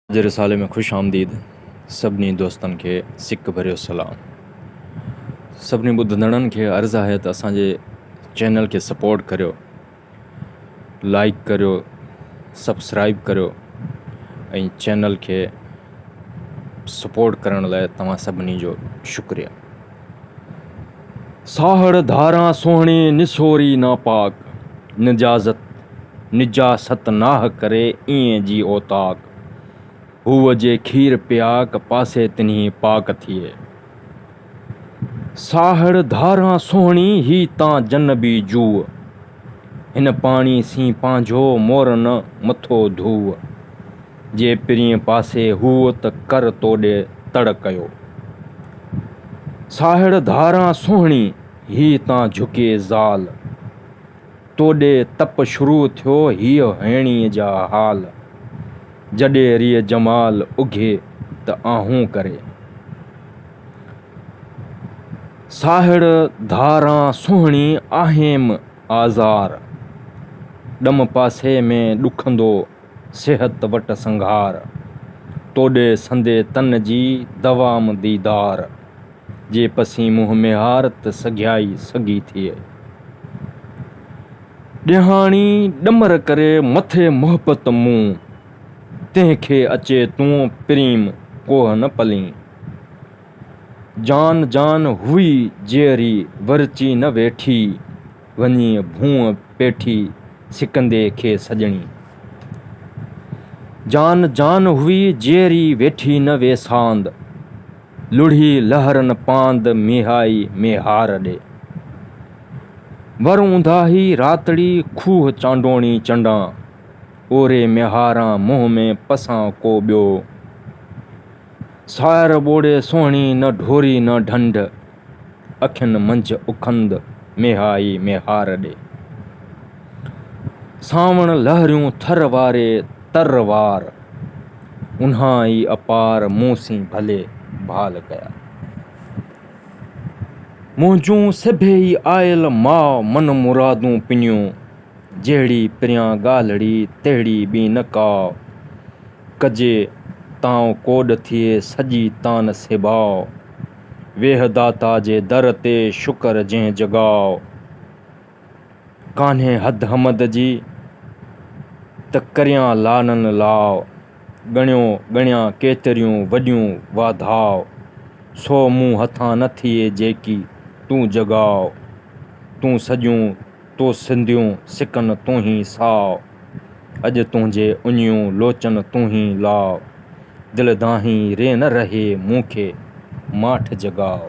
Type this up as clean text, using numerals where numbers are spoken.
जे रिसाले में खुश आमदीद सभिनी दोस्तनि खे सिक भरियो सलाम। सभिनी ॿुधंदड़नि खे अर्ज़ु आहे त असांजे चैनल खे सपोर्ट करियो, लाइक करियो, सब्सक्राइब करियो ऐं चैनल खे सपोर्ट करण लाइ तव्हां सभिनी जो शुक्रिया। साहड़ धारां सोहणी निसोरी नापाक, निजासत नाह करे ईअं जी ओताक। हूअ जे खीर पियाक पासे तिन्ही पाक थिए। साहड़ धारां सोहणी ही तां जनबी जूअ, हिन पाणी सी पंहिंजो मोर न मथो धूअ। जे पिरीअ पासे हूअ त कर तोॾे तड़ कयो। साहड़ धारां सोहणी ही तां झुके ज़ाल, तोॾे तप शुरू थियो हीअ हेणीअ जा हाल। जॾे रिय जमाल उघे त आहूं करे। साहड़ धारां सोहणी आहेम आज़ार, ॾम पासे में ॾुखंदो सिहत वट संघार। तोॾे संदे तन जी दवाम दीदार, जे पसी मुंहं में हार त सघियाई सघी थिए। ॾिहाणी ॾमर करे मथे मोहबत मूं, तंहिंखे अचे तूं प्रीम कोह न पलीं। जान जान हुई जेरी वरची न वेठी, वञी भूअं पेठी सिकंदे खे सॼणी। जान जान हुई जेरी वेठी न वेसांद, लुढ़ी लहरन पांद मिहाई मेहार ॾे। वर ऊंदाही रातड़ी खूह चांडोणी चंडां, ओरे मेहारां मुंहं में पसां को ॿियो। सायर ॿोड़े सोहणी न ढोरी न ढंढ, अखियुनि मंझि उखंद मेहाई मेहार ॾे। सावण लहरियूं थर वारे तर वार, उन्हां ई अपार मूंसीं भले भाल कया। मुंहिंजूं सभेई आयल माउ मन मुरादूं पिनियूं, जहिड़ी पिरियां ॻाल्हिड़ी तहिड़ी ॿी न काओ। कजे तां कोॾ थिए सॼी तान सिबाओ, वेह दाता जे दर ते शुकर जंहिं जॻाओ। कान्हे हद हमद जी त करियां लानन लाओ, ॻणियां केतिरियूं वॾियूं वाधाओ। सो मूं हथां न थिए जेकी तूं जॻाओ, तूं सॼियूं तो सिंधियूं सिकन तूं ही साओ। अॼु तुंहिंजे उञियूं लोचन तूं ही लाओ, दिल दाहीं रे न रहे मूंखे माठ जॻाओ।